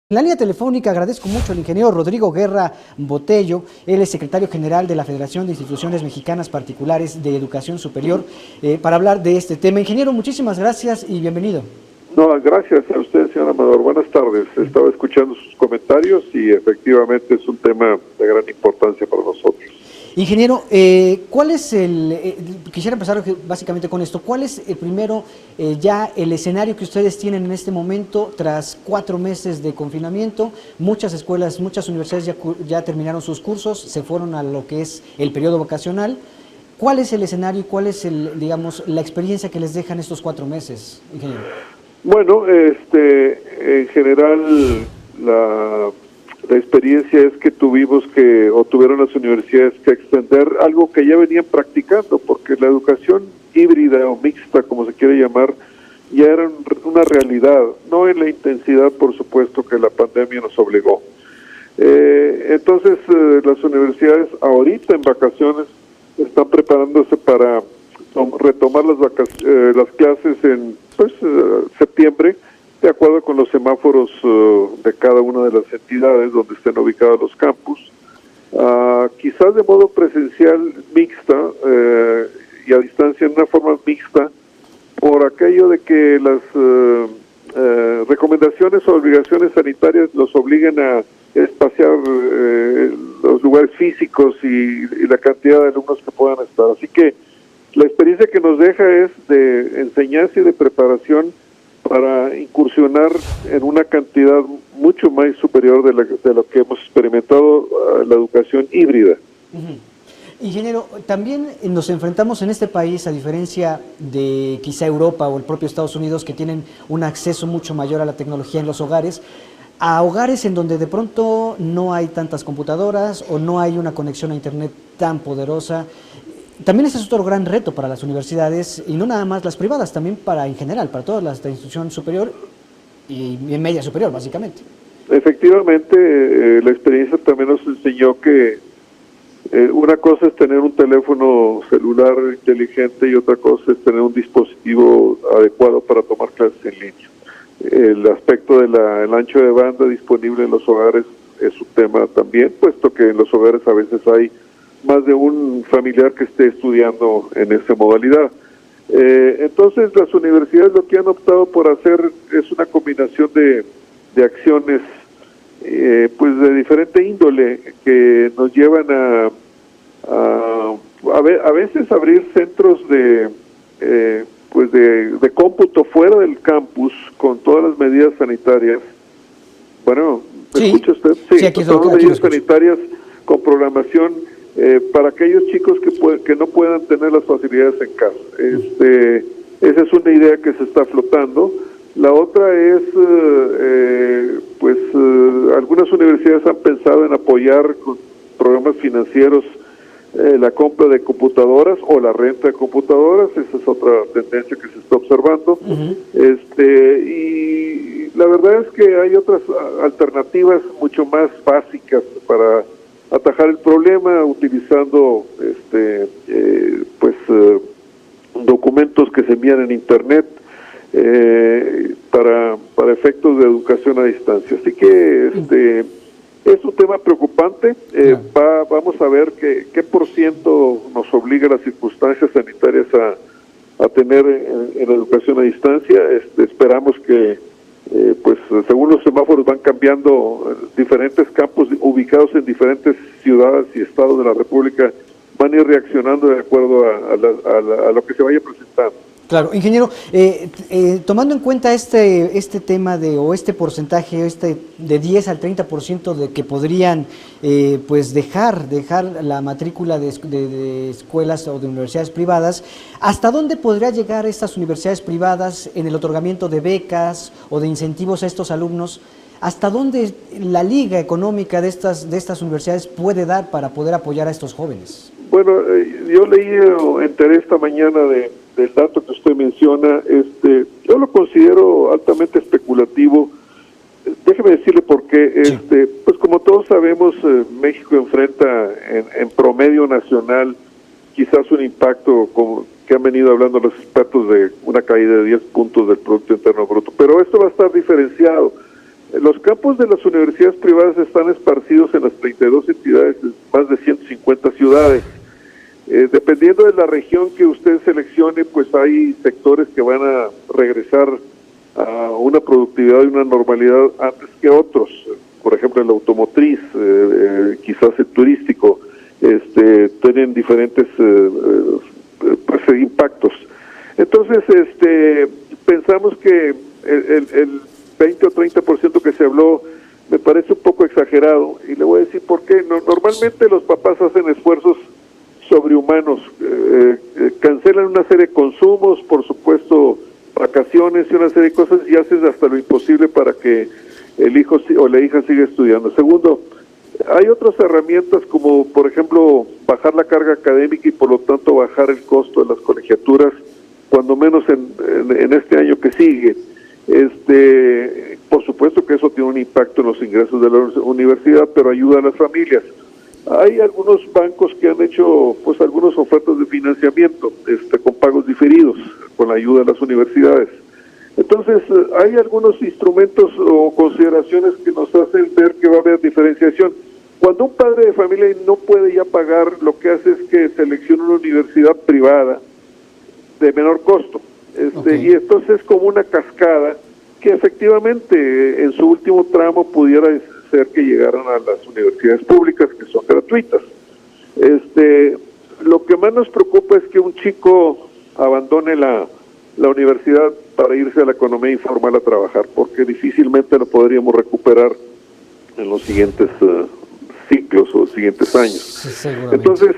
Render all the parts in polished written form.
En la línea telefónica agradezco mucho al ingeniero Rodrigo Guerra Botello, él es secretario general de la Federación de Instituciones Mexicanas Particulares de Educación Superior, para hablar de este tema. Ingeniero, muchísimas gracias y bienvenido. No, gracias a usted, señor Amador. Buenas tardes. Estaba escuchando sus comentarios y efectivamente es un tema de gran importancia para nosotros. Ingeniero, ¿cuál es quisiera empezar básicamente con esto, ¿cuál es primero ya el escenario que ustedes tienen en este momento tras 4 meses de confinamiento? Muchas escuelas, muchas universidades ya terminaron sus cursos, se fueron a lo que es el periodo vacacional. ¿Cuál es el escenario y cuál es la experiencia que les dejan estos 4 meses, ingeniero? Bueno, en general la experiencia es que tuvieron las universidades que extender algo que ya venían practicando, porque la educación híbrida o mixta, como se quiere llamar, ya era una realidad, no en la intensidad, por supuesto, que la pandemia nos obligó. Entonces, las universidades ahorita en vacaciones están preparándose para retomar las clases en septiembre, de acuerdo con los semáforos de cada una de las entidades donde estén ubicados los campus, quizás de modo presencial mixta y a distancia en una forma mixta, por aquello de que las recomendaciones o obligaciones sanitarias los obliguen a espaciar los lugares físicos y la cantidad de alumnos que puedan estar. Así que la experiencia que nos deja es de enseñanza y de preparación para incursionar en una cantidad mucho más superior de lo que hemos experimentado la educación híbrida. Ingeniero, también nos enfrentamos en este país, a diferencia de quizá Europa o el propio Estados Unidos, que tienen un acceso mucho mayor a la tecnología en los hogares, a hogares en donde de pronto no hay tantas computadoras o no hay una conexión a Internet tan poderosa. También ese es otro gran reto para las universidades, y no nada más las privadas, también en general, para todas las de institución superior y media superior, básicamente. Efectivamente, la experiencia también nos enseñó que una cosa es tener un teléfono celular inteligente y otra cosa es tener un dispositivo adecuado para tomar clases en línea. El aspecto del ancho de banda disponible en los hogares es un tema también, puesto que en los hogares a veces hay más de un familiar que esté estudiando en esa modalidad. Entonces las universidades lo que han optado por hacer es una combinación de acciones pues de diferente índole, que nos llevan a veces abrir centros de cómputo fuera del campus con todas las medidas sanitarias. Bueno, ¿me escucha usted? Sí, aquí con todas las medidas sanitarias con programación para aquellos chicos que no puedan tener las facilidades en casa. Esa es una idea que se está flotando. La otra es, algunas universidades han pensado en apoyar con programas financieros la compra de computadoras o la renta de computadoras. Esa es otra tendencia que se está observando. Y la verdad es que hay otras alternativas mucho más básicas para atajar el problema, utilizando documentos que se envían en internet para efectos de educación a distancia. Así que es un tema preocupante. Vamos a ver qué por ciento nos obliga las circunstancias sanitarias a tener en la educación a distancia. Esperamos que según los semáforos van cambiando, diferentes campos ubicados en diferentes ciudades y estados de la República van a ir reaccionando de acuerdo a lo que se vaya presentando. Claro, ingeniero, tomando en cuenta este tema o este porcentaje, de 10 al 30% de que podrían dejar la matrícula de escuelas o de universidades privadas, ¿hasta dónde podría llegar estas universidades privadas en el otorgamiento de becas o de incentivos a estos alumnos? ¿Hasta dónde la liga económica de estas universidades puede dar para poder apoyar a estos jóvenes? Bueno, yo enteré esta mañana del dato que usted menciona. Yo lo considero altamente especulativo. Déjeme decirle por qué. Sí. Pues como todos sabemos, México enfrenta en promedio nacional quizás un impacto que han venido hablando los expertos de una caída de 10 puntos del Producto Interno Bruto. Pero esto va a estar diferenciado. Los campus de las universidades privadas están esparcidos en las 32 entidades, en más de 150 ciudades. Dependiendo de la región que usted seleccione, pues hay sectores que van a regresar a una productividad y una normalidad antes que otros. Por ejemplo, el automotriz, quizás el turístico, tienen diferentes impactos. Entonces, pensamos que el 20 o 30% que se habló me parece un poco exagerado, y le voy a decir por qué. Normalmente los papás hacen esfuerzos sobrehumanos, cancelan una serie de consumos, por supuesto vacaciones y una serie de cosas, y haces hasta lo imposible para que el hijo o la hija siga estudiando. Segundo, hay otras herramientas como por ejemplo bajar la carga académica y por lo tanto bajar el costo de las colegiaturas, cuando menos en este año que sigue. Por supuesto que eso tiene un impacto en los ingresos de la universidad, pero ayuda a las familias. Hay algunos bancos que han hecho pues algunas ofertas de financiamiento con pagos diferidos, con la ayuda de las universidades. Entonces, hay algunos instrumentos o consideraciones que nos hacen ver que va a haber diferenciación. Cuando un padre de familia no puede ya pagar, lo que hace es que selecciona una universidad privada de menor costo. Y entonces es como una cascada que efectivamente en su último tramo pudiera ser que llegaran a las universidades públicas, que son gratuitas. Lo que más nos preocupa es que un chico abandone la universidad para irse a la economía informal a trabajar, porque difícilmente lo podríamos recuperar en los siguientes ciclos o siguientes años. Sí, entonces,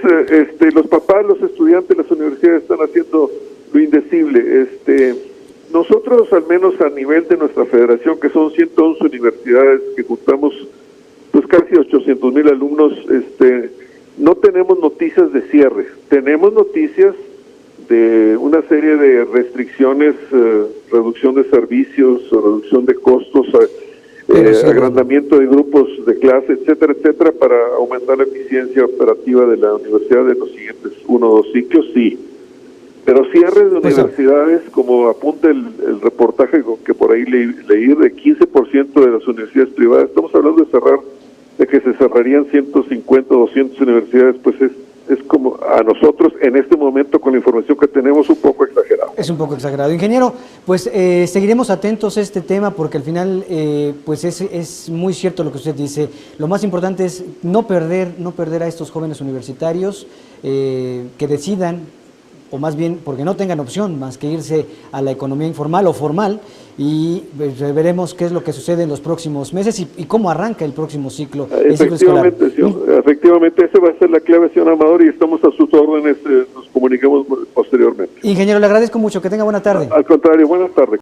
los papás, los estudiantes, las universidades están haciendo lo indecible. Nosotros, al menos a nivel de nuestra federación, que son 111 universidades, que juntamos pues casi 800,000 alumnos, no tenemos noticias de cierre. Tenemos noticias de una serie de restricciones, reducción de servicios, reducción de costos, agrandamiento de grupos de clase, etcétera, etcétera, para aumentar la eficiencia operativa de la universidad en los siguientes 1 o 2 ciclos, sí. Pero cierres de universidades, como apunta el reportaje que por ahí leí, de 15% de las universidades privadas, estamos hablando de que se cerrarían 150 o 200 universidades, pues es como a nosotros en este momento, con la información que tenemos, un poco exagerado. Es un poco exagerado. Ingeniero, pues seguiremos atentos a este tema, porque al final pues es muy cierto lo que usted dice. Lo más importante es no perder a estos jóvenes universitarios que decidan, o más bien porque no tengan opción más que irse a la economía informal o formal, y pues, veremos qué es lo que sucede en los próximos meses y cómo arranca el próximo ciclo, Efectivamente, efectivamente, esa va a ser la clave, señor Amador, y estamos a sus órdenes, nos comunicamos posteriormente. Ingeniero, le agradezco mucho, que tenga buena tarde. Al contrario, buenas tardes.